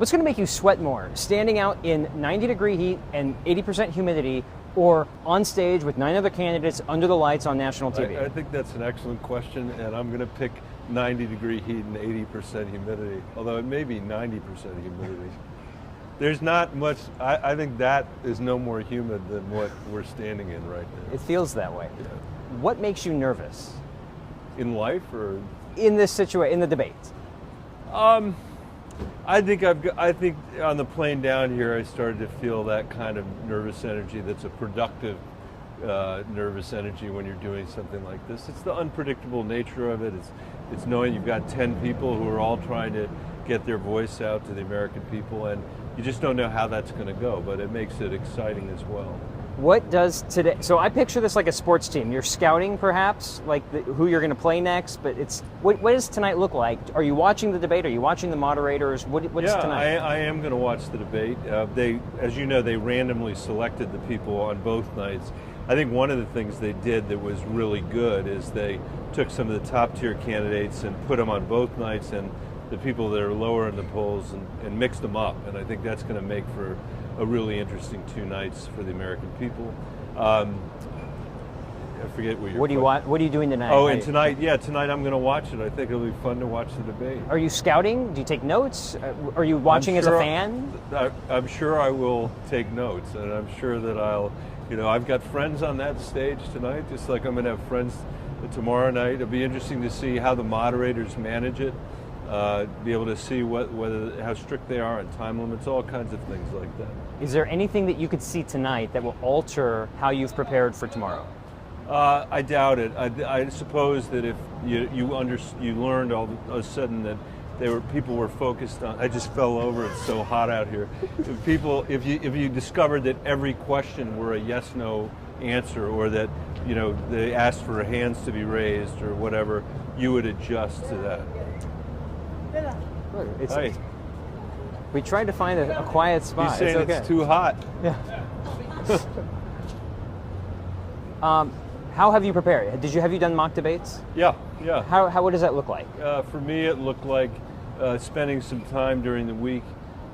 What's going to make you sweat more? Standing out in 90-degree heat and 80% humidity, or on stage with 9 other candidates under the lights on national TV? I think that's an excellent question, and I'm going to pick 90-degree heat and 80% humidity, although it may be 90% humidity. There's not much, I think that is no more humid than what we're standing in right now. It feels that way. Yeah. What makes you nervous? In life or? In this situation, in the debate? I think on the plane down here, I started to feel that kind of nervous energy that's a productive nervous energy when you're doing something like this. It's the unpredictable nature of it. It's knowing you've got 10 people who are all trying to get their voice out to the American people, and you just don't know how that's going to go, but it makes it exciting as well. What does today, so I picture this like a sports team. You're scouting perhaps, like who you're going to play next, but what does tonight look like? Are you watching the debate? Are you watching the moderators? What's tonight? I am going to watch the debate. As you know, they randomly selected the people on both nights. I think one of the things they did that was really good is they took some of the top tier candidates and put them on both nights, and the people that are lower in the polls and mixed them up. And I think that's going to make for a really interesting 2 nights for the American people. I forget what you're. What are you doing tonight? Oh, and tonight I'm going to watch it. I think it'll be fun to watch the debate. Are you scouting? Do you take notes? Are you watching as a fan? I'm sure I will take notes, and I'm sure that I've got friends on that stage tonight, just like I'm going to have friends tomorrow night. It'll be interesting to see how the moderators manage it. Be able to see how strict they are on time limits, all kinds of things like that. Is there anything that you could see tonight that will alter how you've prepared for tomorrow? I doubt it. I suppose that if you learned all of a sudden that people were focused on. I just fell over. It's so hot out here. If you discovered that every question were a yes/no answer, or that they asked for hands to be raised or whatever, you would adjust to that. Hi. We tried to find a quiet spot. He's saying it's too hot. Yeah. How have you prepared? Have you done mock debates? Yeah. What does that look like? For me, it looked like spending some time during the week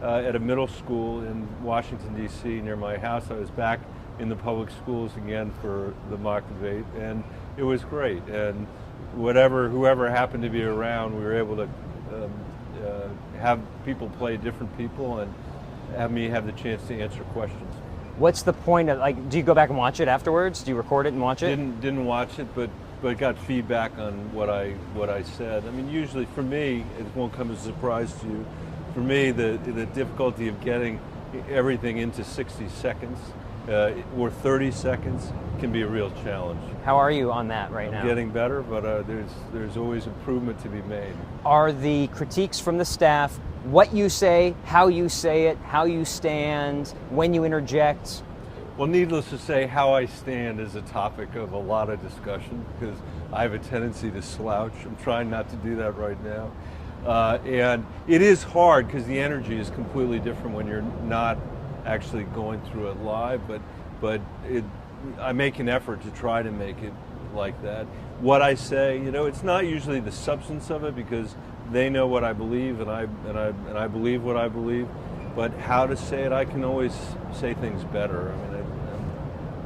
at a middle school in Washington, D.C. near my house. I was back in the public schools again for the mock debate, and it was great. And whoever happened to be around, we were able to have people play different people and have me have the chance to answer questions. What's the point of, do you go back and watch it afterwards? Do you record it and watch it? Didn't watch it, but got feedback on what I said. I mean, usually for me, it won't come as a surprise to you. For me, the difficulty of getting everything into 60 seconds or 30 seconds can be a real challenge. How are you on that right now? Getting better, but there's always improvement to be made. Are the critiques from the staff what you say, how you say it, how you stand, when you interject? Well, needless to say, how I stand is a topic of a lot of discussion because I have a tendency to slouch. I'm trying not to do that right now. And it is hard because the energy is completely different when you're not actually going through it live, but I make an effort to try to make it like that. What I say, it's not usually the substance of it because they know what I believe and I believe what I believe, but how to say it, I can always say things better. I mean,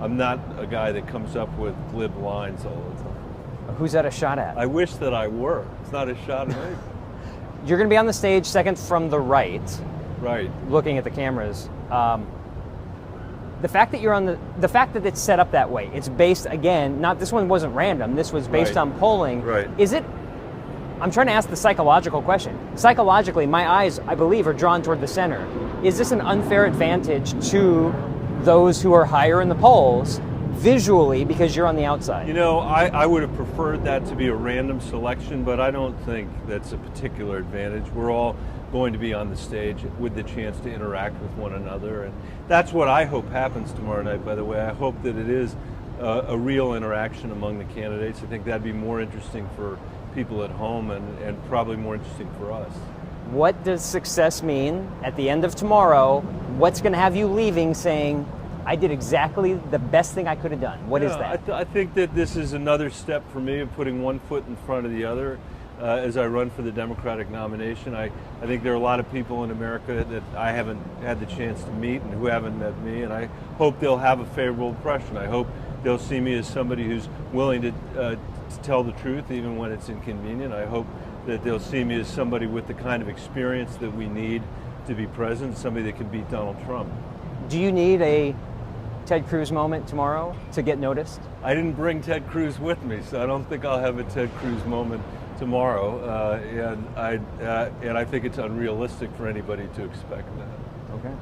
I'm not a guy that comes up with glib lines all the time. Who's that a shot at? I wish that I were. It's not a shot at me. You're going to be on the stage second from the right. Right. Looking at the cameras. The fact that the fact that it's set up that way, it's based, again, this one wasn't random, this was based on polling. Right. I'm trying to ask the psychological question. Psychologically, my eyes, I believe, are drawn toward the center. Is this an unfair advantage to those who are higher in the polls visually because you're on the outside? I would have preferred that to be a random selection, but I don't think that's a particular advantage. We're all going to be on the stage with the chance to interact with one another, and that's what I hope happens tomorrow night, by the way. I hope that it is a real interaction among the candidates. I think that'd be more interesting for people at home and probably more interesting for us. What does success mean at the end of tomorrow? What's going to have you leaving saying, I did exactly the best thing I could have done? What is that? I think that this is another step for me of putting one foot in front of the other. as I run for the Democratic nomination. I think there are a lot of people in America that I haven't had the chance to meet and who haven't met me, and I hope they'll have a favorable impression. I hope they'll see me as somebody who's willing to tell the truth even when it's inconvenient. I hope that they'll see me as somebody with the kind of experience that we need to be president, somebody that can beat Donald Trump. Do you need a Ted Cruz moment tomorrow to get noticed? I didn't bring Ted Cruz with me, so I don't think I'll have a Ted Cruz moment tomorrow, and I think it's unrealistic for anybody to expect that. Okay.